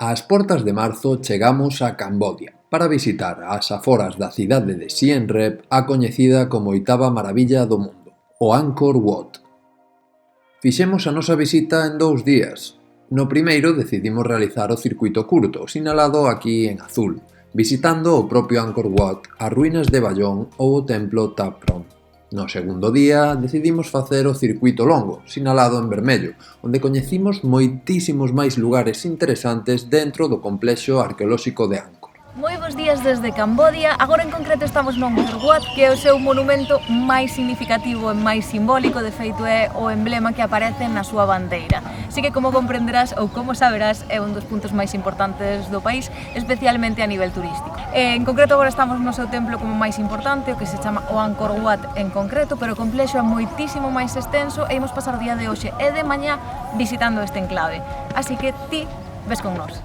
Ás portas de marzo chegamos a Cambodia para visitar ás aforas da cidade de Siem Reap a coñecida como oitava marabilla do mundo, o Angkor Wat. Fixemos a nosa visita en 2 días. No primeiro decidimos realizar o circuito curto, sinalado aquí en azul, visitando o propio Angkor Wat, as ruínas de Bayón ou o templo Thap Prom. No segundo día decidimos facer o circuito longo, sinalado en vermello, onde coñecimos moitísimos máis lugares interesantes dentro do complexo arqueolóxico de Angkor. Moi bons días desde Cambodia. Agora en concreto estamos no Angkor Wat, que é o seu monumento máis significativo e máis simbólico, de feito é o emblema que aparece na súa bandeira. Así que, como comprenderás ou como saberás, é un dos puntos máis importantes do país, especialmente a nivel turístico. En concreto agora estamos no seu templo como máis importante, o que se chama o Angkor Wat en concreto, pero o complexo é moitísimo máis extenso e imos pasar o día de hoxe e de mañá visitando este enclave. Así que ti ves con nós.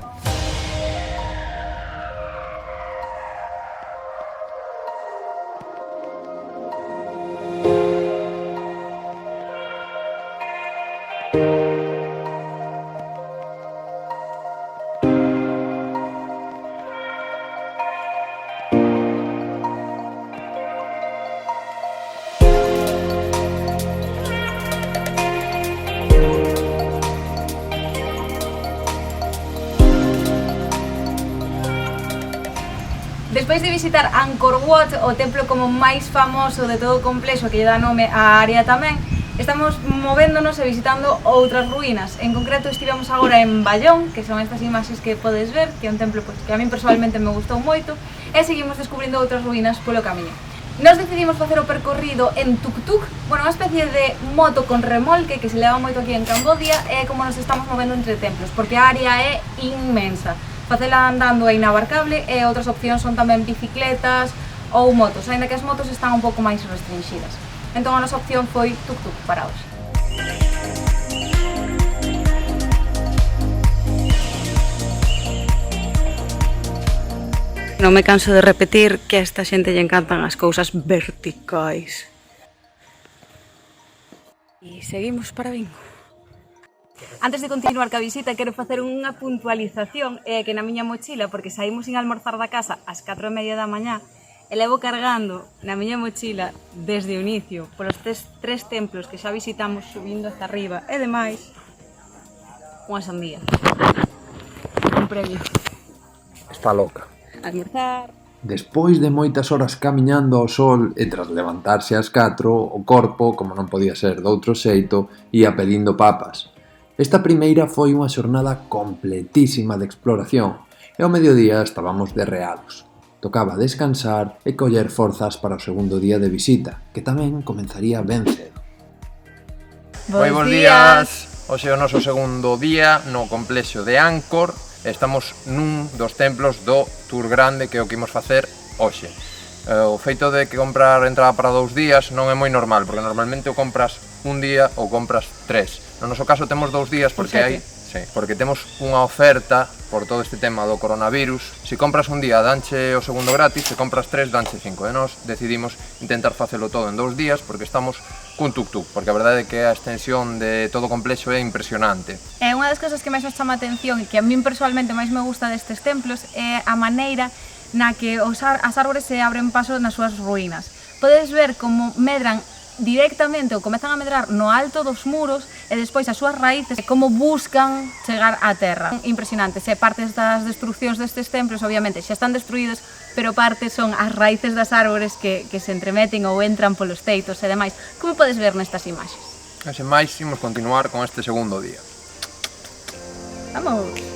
Despois de visitar Angkor Wat, o templo como máis famoso de todo o complexo que lle dá nome á área tamén, estamos movéndonos e visitando outras ruínas. En concreto estivemos agora en Bayón, que son estas imaxes que podes ver, que é un templo que a min personalmente me gustou moito, e seguimos descubrindo outras ruínas polo camiño. Nos decidimos facer o percorrido en tuk-tuk, unha especie de moto con remolque que se leva moito aquí en Cambodia, e como nos estamos movendo entre templos, porque a área é inmensa. Facela andando é inabarcable e outras opcións son tamén bicicletas ou motos, aínda que as motos están un pouco máis restringidas. Entón a nosa opción foi tuk-tuk para hoxe. Non me canso de repetir que a esta xente lle encantan as cousas verticais. E seguimos para bingo. Antes de continuar ca visita, quero facer unha puntualización que na miña mochila, porque saímos sin almorzar da casa ás 4:30 da mañá, e levo cargando na miña mochila desde o inicio polos tres templos que xa visitamos subindo hasta arriba e demais, unha sandía. Un premio. Está loca. Almorzar. Despois de moitas horas camiñando ao sol e tras levantarse ás 4, o corpo, como non podía ser doutro xeito, ia pedindo papas. Esta primeira foi unha xornada completísima de exploración e ao mediodía estábamos derreados. Tocaba descansar e coller forzas para o segundo día de visita, que tamén comenzaría ben cedo. Moi bons días! Hoxe é o noso segundo día no complexo de Angkor. Estamos nun dos templos do tour grande que é o que imos facer hoxe. O feito de que comprar entrada para 2 días non é moi normal, porque normalmente o compras un día ou compras 3. No noso caso temos 2 días porque porque temos unha oferta por todo este tema do coronavirus. Se compras un día danche o segundo gratis, se compras 3 danche 5. E nós decidimos intentar facelo todo en 2 días porque estamos cun tuk-tuk, porque a verdade é que a extensión de todo o complexo é impresionante. Unha das cousas que máis nos chama a atención e que a min personalmente máis me gusta destes templos é a maneira na que as árbores se abren paso nas súas ruínas. Podes ver como medran directamente ou comezan a medrar no alto dos muros e despois as súas raíces como buscan chegar á terra. Impresionante, se partes das destruccións destes templos obviamente xa están destruídos, pero partes son as raíces das árbores que se entremeten ou entran polos teitos e demais, como podes ver nestas imaxes. E sen máis, imos continuar con este segundo día. Vamos!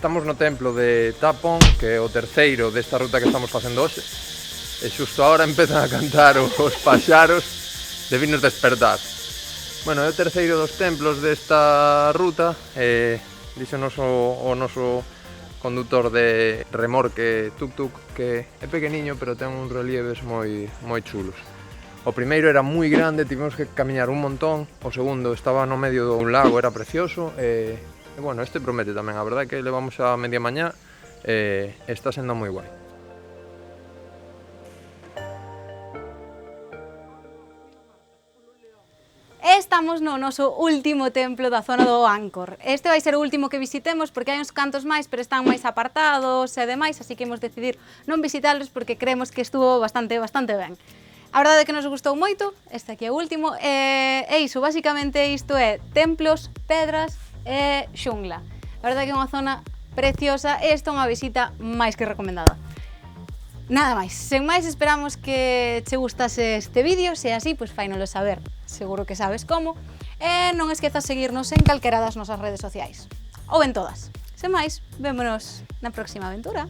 Estamos no templo de Thap Prom, que é o terceiro desta ruta que estamos facendo hoxe. E xusto agora empezan a cantar os paxaros de vinos despertar. Bueno, é o terceiro dos templos desta ruta e dixonos o noso conductor de remorque tuk-tuk que é pequeniño, pero ten uns relieves moi chulos. O primeiro era moi grande, tivemos que camiñar un montón, o segundo estaba no medio dun lago, era precioso, e bueno, este promete tamén, a verdade que levamos a media mañá e está sendo moi guai. Estamos no noso último templo da zona do Angkor. Este vai ser o último que visitemos porque hai uns cantos máis, pero están máis apartados e demais, así que imos decidir non visitalos porque creemos que estuvo bastante ben. A verdade é que nos gustou moito, este aquí é o último, e iso, basicamente isto é templos, pedras e xungla. A verdade é que é unha zona preciosa e esta é unha visita máis que recomendada. Nada máis, sen máis esperamos que che gustase este vídeo, se é así, pois fainolo saber, seguro que sabes como, e non esquezas seguirnos en calquera das nosas redes sociais, ou en todas. Sen máis, vémonos na próxima aventura.